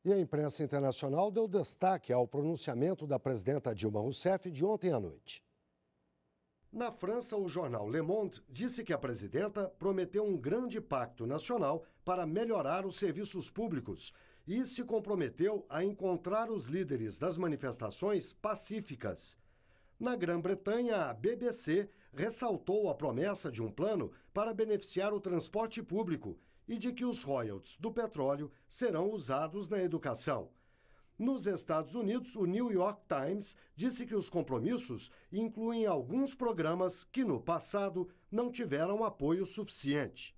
E a imprensa internacional deu destaque ao pronunciamento da presidenta Dilma Rousseff de ontem à noite. Na França, o jornal Le Monde disse que a presidenta prometeu um grande pacto nacional para melhorar os serviços públicos e se comprometeu a encontrar os líderes das manifestações pacíficas. Na Grã-Bretanha, a BBC ressaltou a promessa de um plano para beneficiar o transporte público e de que os royalties do petróleo serão usados na educação. Nos Estados Unidos, o New York Times disse que os compromissos incluem alguns programas que, no passado, não tiveram apoio suficiente.